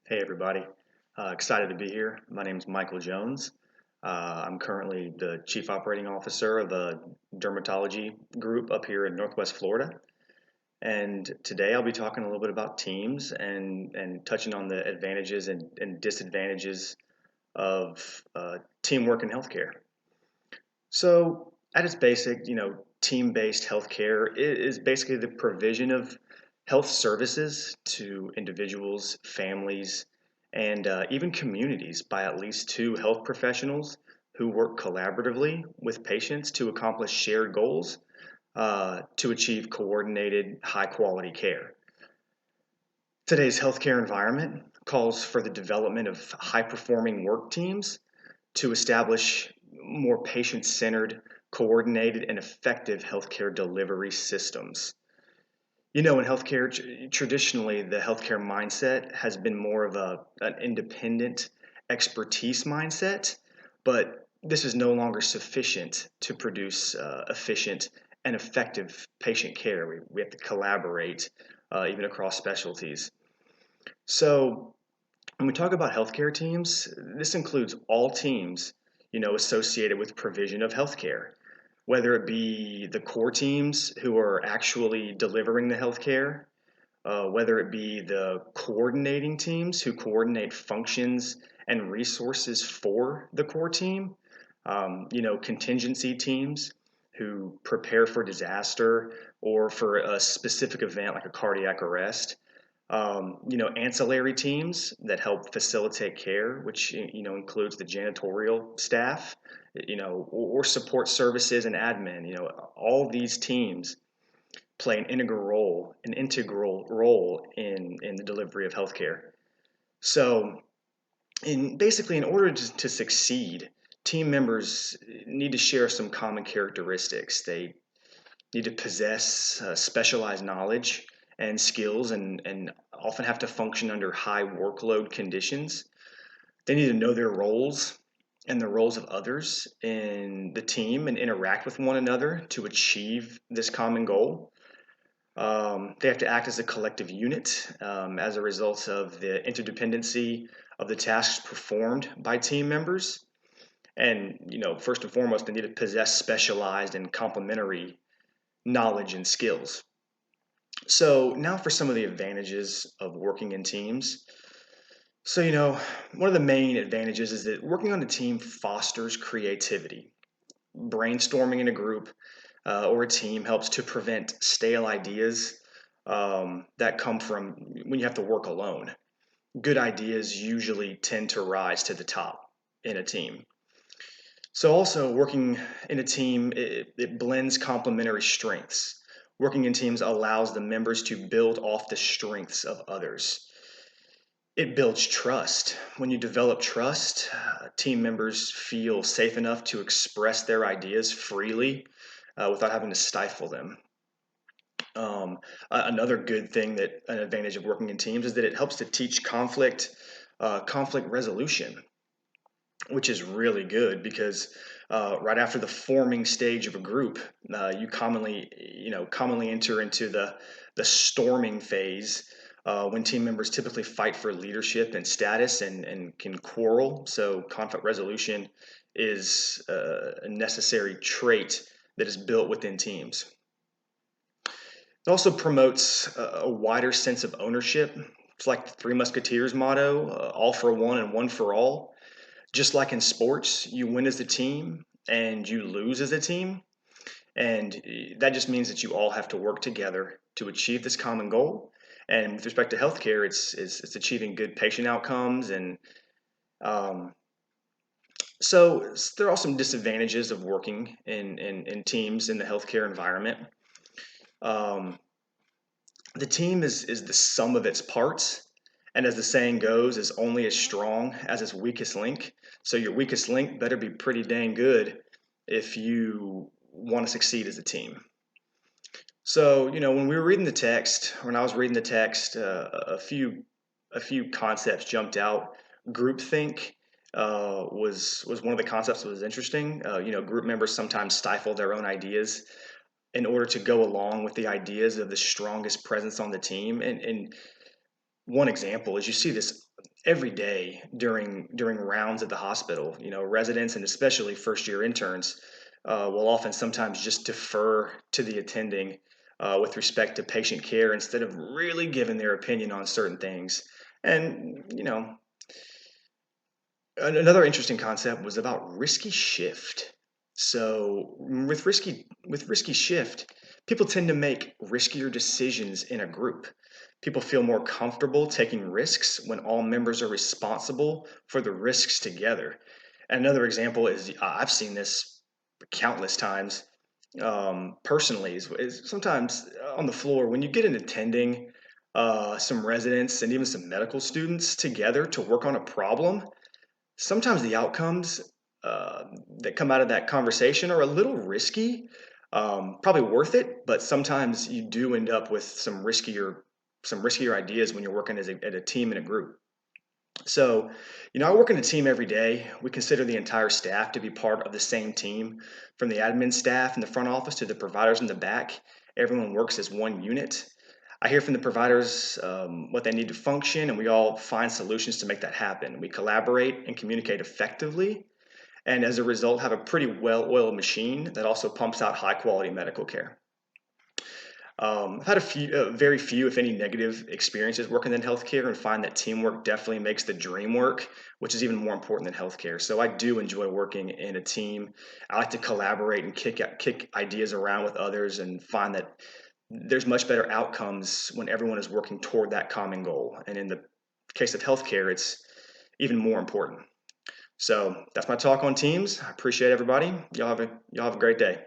Hey everybody, excited to be here. My name is Michael Jones. I'm currently the Chief Operating Officer of a dermatology group up here in Northwest Florida. And today I'll be talking a little bit about teams and touching on the advantages and disadvantages of teamwork in healthcare. So, at its basic, team-based healthcare is basically the provision of health services to individuals, families, and even communities by at least two health professionals who work collaboratively with patients to accomplish shared goals to achieve coordinated, high-quality care. Today's healthcare environment calls for the development of high-performing work teams to establish more patient centered, coordinated, and effective healthcare delivery systems. In healthcare, traditionally, the healthcare mindset has been more of an independent expertise mindset, but this is no longer sufficient to produce efficient and effective patient care. We have to collaborate even across specialties. So, when we talk about healthcare teams, this includes all teams, associated with provision of healthcare, whether it be the core teams who are actually delivering the healthcare, whether it be the coordinating teams who coordinate functions and resources for the core team, contingency teams who prepare for disaster or for a specific event like a cardiac arrest, ancillary teams that help facilitate care, which includes the janitorial staff, or support services and admin. All these teams play an integral role in the delivery of healthcare. So, in order to succeed, team members need to share some common characteristics. They need to possess specialized knowledge and skills and often have to function under high workload conditions. They need to know their roles and the roles of others in the team and interact with one another to achieve this common goal. They have to act as a collective unit as a result of the interdependency of the tasks performed by team members. And, first and foremost, they need to possess specialized and complementary knowledge and skills. So now for some of the advantages of working in teams. So, one of the main advantages is that working on a team fosters creativity. Brainstorming in a group or a team helps to prevent stale ideas that come from when you have to work alone. Good ideas usually tend to rise to the top in a team. So, also working in a team, it blends complementary strengths. Working in teams allows the members to build off the strengths of others. It builds trust. When you develop trust, team members feel safe enough to express their ideas freely without having to stifle them. Another good thing that an advantage of working in teams is that it helps to teach conflict resolution, which is really good because right after the forming stage of a group, you commonly enter into the storming phase when team members typically fight for leadership and status and can quarrel. So conflict resolution is a necessary trait that is built within teams. It also promotes a wider sense of ownership. It's like the Three Musketeers motto, all for one and one for all. Just like in sports, you win as a team and you lose as a team. And that just means that you all have to work together to achieve this common goal. And with respect to healthcare, it's achieving good patient outcomes. And um, so there are some disadvantages of working in teams in the healthcare environment. Um, the team is the sum of its parts. And as the saying goes, is only as strong as its weakest link. So your weakest link better be pretty dang good if you want to succeed as a team. So, when I was reading the text, a few concepts jumped out. Groupthink was one of the concepts that was interesting. Group members sometimes stifle their own ideas in order to go along with the ideas of the strongest presence on the team. And one example is you see this every day during rounds at the hospital. Residents and especially first year interns will often sometimes just defer to the attending with respect to patient care instead of really giving their opinion on certain things. And another interesting concept was about risky shift. So with risky shift, people tend to make riskier decisions in a group. People feel more comfortable taking risks when all members are responsible for the risks together. And another example is I've seen this countless times personally is sometimes on the floor when you get an attending some residents and even some medical students together to work on a problem. Sometimes the outcomes uh, that come out of that conversation are a little risky, probably worth it, but sometimes you do end up with some riskier ideas when you're working at a team in a group. So, I work in a team every day. We consider the entire staff to be part of the same team, from the admin staff in the front office to the providers in the back. Everyone works as one unit. I hear from the providers what they need to function, and we all find solutions to make that happen. We collaborate and communicate effectively, and as a result, have a pretty well oiled machine that also pumps out high quality medical care. I've had very few, if any, negative experiences working in healthcare, and find that teamwork definitely makes the dream work, which is even more important than healthcare. So I do enjoy working in a team. I like to collaborate and kick ideas around with others, and find that there's much better outcomes when everyone is working toward that common goal. And in the case of healthcare, it's even more important. So that's my talk on teams. I appreciate everybody. Y'all have a great day.